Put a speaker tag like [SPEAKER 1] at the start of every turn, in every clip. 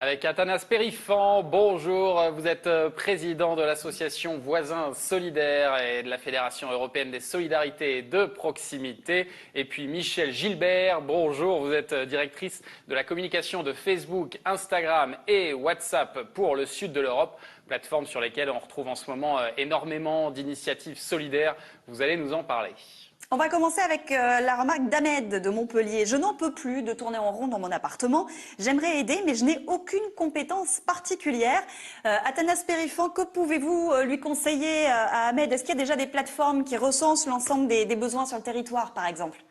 [SPEAKER 1] Avec Athanas Périfan, bonjour, vous êtes président de l'association Voisins Solidaires et de la Fédération Européenne des Solidarités et de Proximité. Et puis Michel Gilbert, bonjour, vous êtes directrice de la communication de Facebook, Instagram et WhatsApp pour le sud de l'Europe, plateformes sur lesquelles on retrouve en ce moment énormément d'initiatives solidaires. Vous allez nous en parler.
[SPEAKER 2] On va commencer avec la remarque d'Ahmed de Montpellier. Je n'en peux plus de tourner en rond dans mon appartement. J'aimerais aider, mais je n'ai aucune compétence particulière. Athanas Périfan, que pouvez-vous lui conseiller à Ahmed? Est-ce qu'il y a déjà des plateformes qui recensent l'ensemble des besoins sur le territoire, par exemple?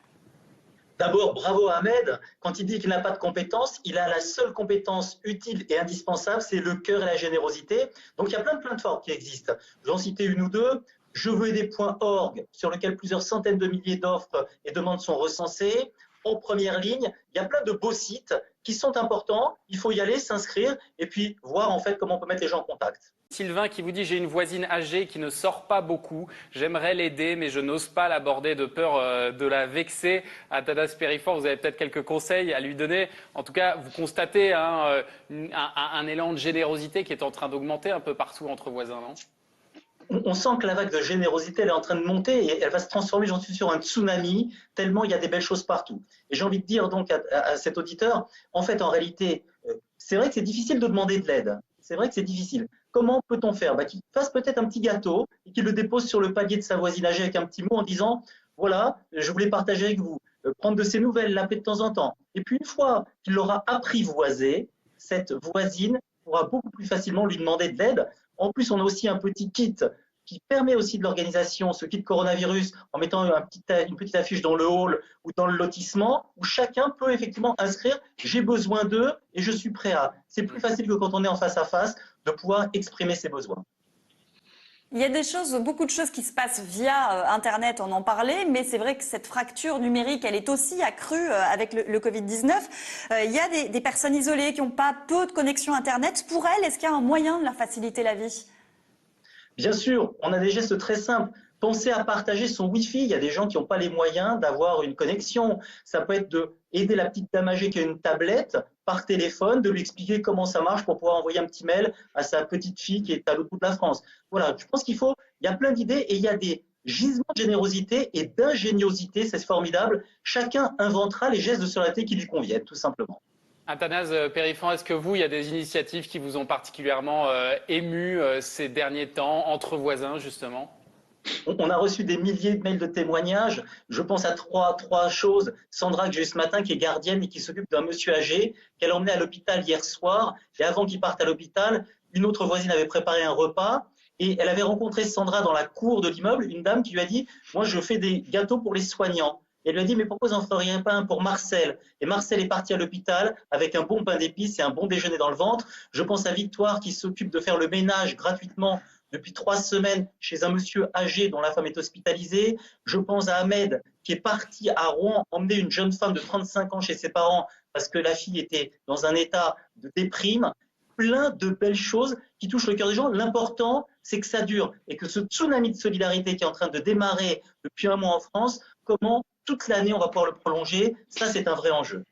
[SPEAKER 3] D'abord, bravo à Ahmed. Quand il dit qu'il n'a pas de compétences, il a la seule compétence utile et indispensable, c'est le cœur et la générosité. Donc, il y a plein de plateformes qui existent. Je vais en citer une ou deux. Je veux aider.org, sur lequel plusieurs centaines de milliers d'offres et demandes sont recensées. En première ligne, il y a plein de beaux sites qui sont importants. Il faut y aller, s'inscrire et puis voir en fait comment on peut mettre les gens en contact.
[SPEAKER 1] Sylvain qui vous dit « J'ai une voisine âgée qui ne sort pas beaucoup. J'aimerais l'aider, mais je n'ose pas l'aborder de peur de la vexer. » Athanas Périfan, vous avez peut-être quelques conseils à lui donner. En tout cas, vous constatez un élan de générosité qui est en train d'augmenter un peu partout entre voisins, non ?
[SPEAKER 3] On sent que la vague de générosité elle est en train de monter et elle va se transformer, j'en suis sûr, en un tsunami, tellement il y a des belles choses partout. Et j'ai envie de dire donc à cet auditeur, en fait, en réalité, c'est vrai que c'est difficile de demander de l'aide. C'est vrai que c'est difficile. Comment peut-on faire? Qu'il fasse peut-être un petit gâteau et qu'il le dépose sur le palier de sa voisine âgée avec un petit mot en disant « Voilà, je voulais partager avec vous, prendre de ses nouvelles, l'appeler de temps en temps. » Et puis une fois qu'il l'aura apprivoisé, cette voisine pourra beaucoup plus facilement lui demander de l'aide. En plus, on a aussi un petit kit qui permet aussi de l'organisation, ce kit coronavirus, en mettant une petite affiche dans le hall ou dans le lotissement, où chacun peut effectivement inscrire « j'ai besoin d'eux et je suis prêt à ». C'est plus facile que quand on est en face à face de pouvoir exprimer ses besoins.
[SPEAKER 2] Il y a beaucoup de choses qui se passent via Internet, on en parlait, mais c'est vrai que cette fracture numérique, elle est aussi accrue avec le Covid-19. Il y a des personnes isolées qui n'ont pas peu de connexion Internet. Pour elles, est-ce qu'il y a un moyen de leur faciliter la vie?
[SPEAKER 3] Bien sûr, on a des gestes très simples. Pensez à partager son Wi-Fi. Il y a des gens qui n'ont pas les moyens d'avoir une connexion. Ça peut être d'aider la petite dame âgée qui a une tablette par téléphone, de lui expliquer comment ça marche pour pouvoir envoyer un petit mail à sa petite fille qui est à l'autre bout de la France. Voilà, je pense il y a plein d'idées et il y a des gisements de générosité et d'ingéniosité, c'est formidable. Chacun inventera les gestes de solidarité qui lui conviennent, tout simplement.
[SPEAKER 1] Athanas Périfan, est-ce que il y a des initiatives qui vous ont particulièrement ému ces derniers temps, entre voisins justement?
[SPEAKER 3] On a reçu des milliers de mails de témoignages. Je pense à trois choses. Sandra, que j'ai eu ce matin, qui est gardienne et qui s'occupe d'un monsieur âgé, qu'elle a emmené à l'hôpital hier soir. Et avant qu'il parte à l'hôpital, une autre voisine avait préparé un repas. Et elle avait rencontré Sandra dans la cour de l'immeuble, une dame qui lui a dit « Moi, je fais des gâteaux pour les soignants ». Et elle lui a dit « Mais pourquoi vous n'en feriez pas un pour Marcel ?» Et Marcel est parti à l'hôpital avec un bon pain d'épices et un bon déjeuner dans le ventre. Je pense à Victoire qui s'occupe de faire le ménage gratuitement depuis 3 semaines chez un monsieur âgé dont la femme est hospitalisée. Je pense à Ahmed qui est parti à Rouen emmener une jeune femme de 35 ans chez ses parents parce que la fille était dans un état de déprime. Plein de belles choses qui touchent le cœur des gens. L'important, c'est que ça dure et que ce tsunami de solidarité qui est en train de démarrer depuis un mois en France, comment toute l'année on va pouvoir le prolonger, ça c'est un vrai enjeu.